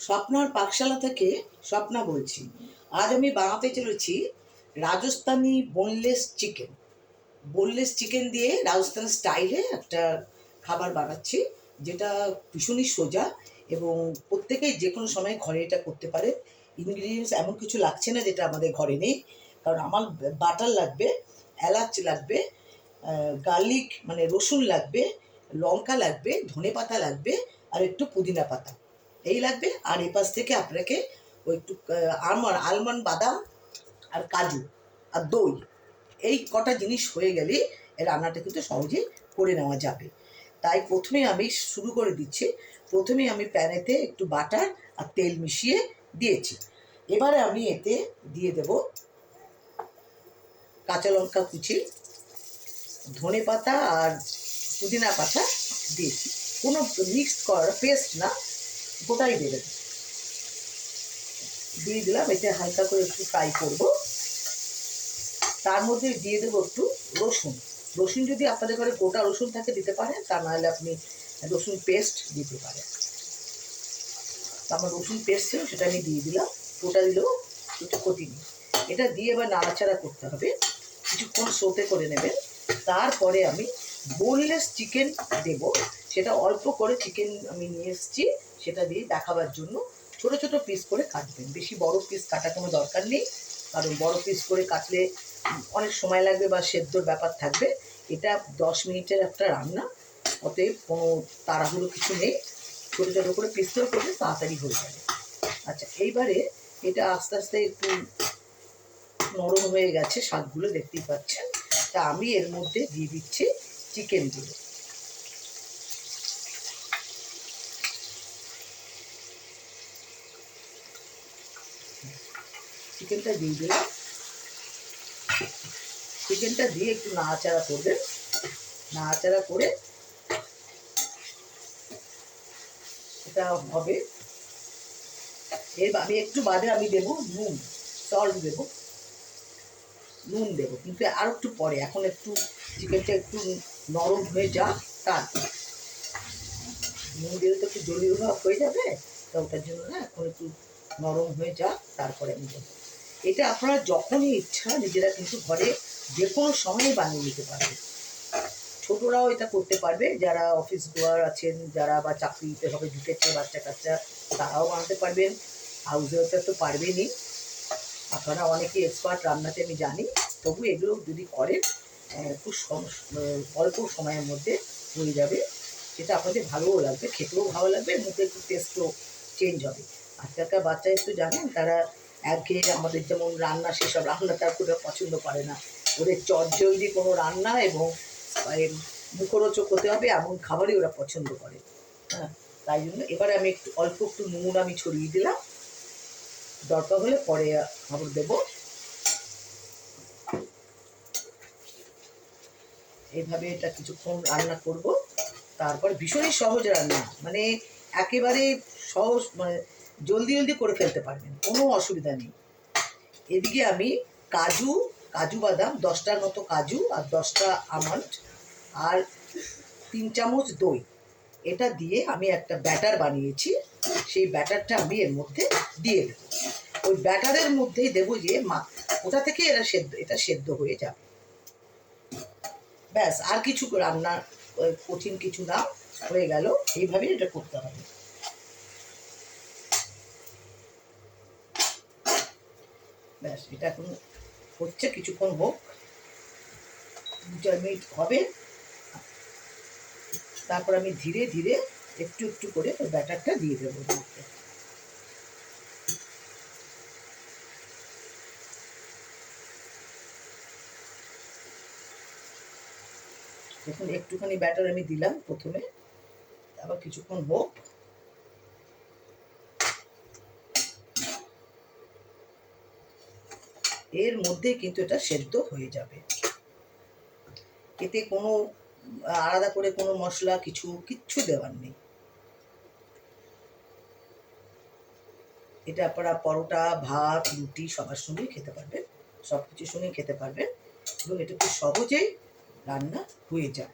স্বপ্নার পাকশালা থেকে স্বপ্না বলছি। আজ আমি বানাতে চলেছি Rajasthani boneless chicken. Boneless chicken দিয়ে রাজস্থান স্টাইলে একটা খাবার বানাচ্ছি, যেটা ভীষণই সোজা এবং প্রত্যেকেই যে কোনো সময় ঘরে এটা করতে পারে। ইনগ্রিডিয়েন্টস এমন কিছু লাগছে না যেটা আমাদের ঘরে নেই, কারণ আমার বাটার লাগবে, এলাচ লাগবে, গার্লিক মানে রসুন লাগবে, লঙ্কা লাগবে, ধনে পাতা লাগবে, আর একটু পুদিনা পাতা এই লাগবে। আর এপাশ থেকে আপনাকে ওই একটু আলমন্ড বাদাম আর কাজু আর দই, এই কটা জিনিস হয়ে গেলে রান্নাটা কিন্তু সহজে করে নেওয়া যাবে। তাই প্রথমে আমি শুরু করে দিচ্ছি। প্রথমে আমি প্যানেতে একটু বাটার আর তেল মিশিয়ে দিয়েছি। এবারে আমি এতে দিয়ে দেব কাঁচা লঙ্কা কুচি, ধনে পাতা আর পুদিনা পাতা দিয়েছি, কোনো মিক্সড করার পেস্ট না, গোটাই দেবেন। দিয়ে দিলাম, এটা হালকা করে একটু ফ্রাই করব। তার মধ্যে দিয়ে দেবো একটু রসুন। রসুন যদি আপনাদের ঘরে গোটা রসুন থাকে দিতে পারেন, তা নাহলে আপনি রসুন পেস্ট দিতে পারেন। আমার রসুন পেস্ট ছিল, সেটা আমি দিয়ে দিলাম। গোটা দিলেও একটু ক্ষতি নেই। এটা দিয়ে এবার নাড়াচাড়া করতে হবে, কিছুক্ষণ সোতে করে নেবেন। তারপরে আমি বোনলেস চিকেন দেব। সেটা অল্প করে চিকেন আমি নিয়ে এসেছি, সেটা দিয়ে দেখাবার জন্য ছোট ছোট পিস করে কাটবেন। বেশি বড় পিস কাটা কোনো দরকার নেই, কারণ বড় পিস করে কাটলে অনেক সময় লাগবে বা সেদ্ধর ব্যাপার থাকবে। এটা 10 মিনিটের একটা রান্না, অতএব কোনো তাড়াহুড়ো কিছু নেই। ছোটো ছোটো করে পিস করে করলে তাড়াতাড়ি হয়ে যাবে। আচ্ছা, এইবারে এটা আস্তে আস্তে একটু নরম হয়ে গেছে, শাকগুলো দেখতেই পাচ্ছেন। তা আমি এর মধ্যে দিয়ে দিচ্ছি চিকেনগুলো। চিকেনটা দিয়ে দিলাম। চিকেনটা দিয়ে একটু নাড়াচাড়া করবেন। নাড়াচাড়া করে এটা হবে। আমি একটু বাদে আমি দেবো নুন, সল্ট দেবো, নুন দেবো, কিন্তু আর একটু পরে। এখন একটু চিকেনটা একটু নরম হয়ে যাক, তারপর নুন দিলে তো একটু জলীয় ভাব হয়ে যাবে, তা ওটার জন্য না, এখন একটু নরম হয়ে যাক, তারপরে আমি দেবো। এটা আপনারা যখনই ইচ্ছা নিজেরা কিন্তু ঘরে যে কোনো সময়ে বানিয়ে নিতে পারবে। ছোটরাও এটা করতে পারবে, যারা অফিস গোয়ার আছেন, যারা বা চাকরিতে হবে ঢুকেছে বাচ্চা কাচ্চা, তারাও বানাতে পারবেন। হাউস ওয়াইফরা তো পারবেনই, আপনারা অনেকেই এক্সপার্ট রান্নাতে আমি জানি। তবু এগুলো যদি করেন খুব অল্প সময়ের মধ্যে হয়ে যাবে। সেটা আপনাদের ভালোও লাগবে, খেতেও ভালো লাগবে, মধ্যে একটু টেস্টও চেঞ্জ হবে। আজকালকার বাচ্চা একটু জানেন, তারা একঘেয়ে আমাদের যেমন রান্না, সেসব রান্না তারা খুব পছন্দ করে না। ওদের চটজলদি কোনো রান্না এবং মুখরোচক হতে হবে এমন খাবারই ওরা পছন্দ করে। হ্যাঁ, তাই জন্য এবারে আমি অল্প একটু নুন আমি ছড়িয়ে দিলাম, দরকার হলে পরে আবার দেবো। এইভাবে এটা কিছুক্ষণ রান্না করব। তারপর ভীষণই সহজ রান্না, মানে একেবারে সহজ, মানে জলদি জলদি করে ফেলতে পারবেন, কোনো অসুবিধা নেই। এদিকে আমি কাজু কাজু বাদাম 10টার মতো কাজু আর 10টা আমন্ড আর 3 চামচ দই, এটা দিয়ে আমি একটা ব্যাটার বানিয়েছি। সেই ব্যাটারটা আমি এর মধ্যে দিয়ে দেবো। ওই ব্যাটারের মধ্যেই দেবো যে ওটা থেকে এটা সেদ্ধ হয়ে যাবে। ব্যাস, আর কিছু রান্না কঠিন কিছু না, হয়ে গেল। এইভাবেই এটা করতে হবে। ব্যাস, এটা এখন হচ্ছে, কিছুক্ষণ হোক, 2-4 মিনিট হবে। তারপর আমি ধীরে ধীরে একটু একটু করে ওই ব্যাটারটা দিয়ে দেবো। দেখুন, একটুখানি ব্যাটার আমি দিলাম প্রথমে, আবার কিছুক্ষণ হোক। এর মধ্যে কিন্তু এটা সেদ্ধ হয়ে যাবে। এতে কোনো আলাদা করে কোনো মশলা কিচ্ছু দেওয়ার নেই। এটা আপনারা পরোটা, ভাত, রুটি সবার সঙ্গেই খেতে পারবেন, সব কিছুর সঙ্গেই খেতে পারবেন, এবং এটা খুব সহজেই রান্না হয়ে যায়।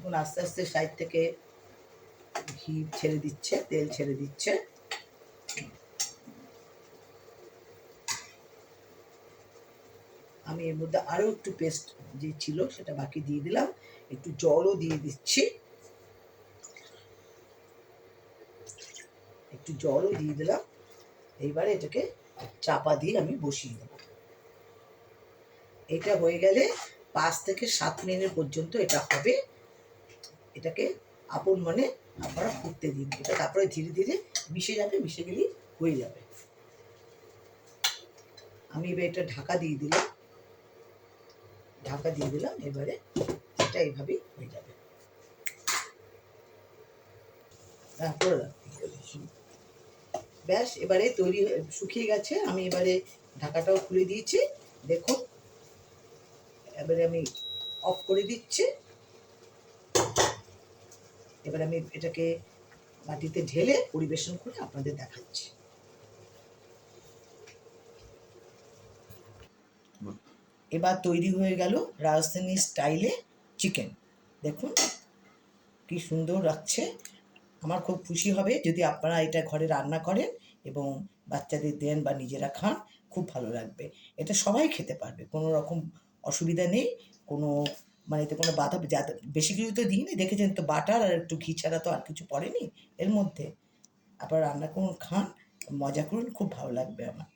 এখন আস্তে আস্তে সাইড থেকে ঘি ছেড়ে দিচ্ছে, তেল ছেড়ে দিচ্ছে। আমি এর মধ্যে আরও একটু পেস্ট যে ছিল সেটা বাকি দিয়ে দিলাম, একটু জলও দিয়ে দিচ্ছি, একটু জলও দিয়ে দিলাম। এইবারে এটাকে চাপা দিয়ে আমি বসিয়ে দেবো। এটা হয়ে গেলে 5 থেকে 7 মিনিট পর্যন্ত এটা হবে। এটাকে আপন মনে আপনারা ফুটতে দিন, এটা তারপরে ধীরে ধীরে মিশে যাবে, মিশে গেলেই হয়ে যাবে। আমি এবার এটা ঢাকা দিয়ে দিলাম, ঢাকা দিয়ে দিলাম। এবারে এটা এইভাবেই হয়ে যাবে। ব্যাস, এবারে তৈরি শুকিয়ে গেছে। আমি এবারে ঢাকাটাও খুলে দিয়েছি, দেখুন। এবারে আমি অফ করে দিচ্ছি। এবার আমি এটাকে বাটিতে ঢেলে পরিবেশন করে আপনাদের দেখাচ্ছি। এবার তৈরি হয়ে গেল রাজধানী স্টাইলে চিকেন। দেখুন কি সুন্দর লাগছে। আমার খুব খুশি হবে যদি আপনারা এটা ঘরে রান্না করেন এবং বাচ্চাদের দেন বা নিজেরা খান, খুব ভালো লাগবে। এটা সবাই খেতে পারবে, কোনো রকম অসুবিধা নেই। কোনো মানে এতে কোনো বাধা বেশি কিছু তো দিইনি, দেখেছেন তো, বাটার আর একটু ঘি ছাড়া তো আর কিছু পড়েনি এর মধ্যে। আপনারা রান্না করুন, খান, মজা করুন, খুব ভালো লাগবে আমার।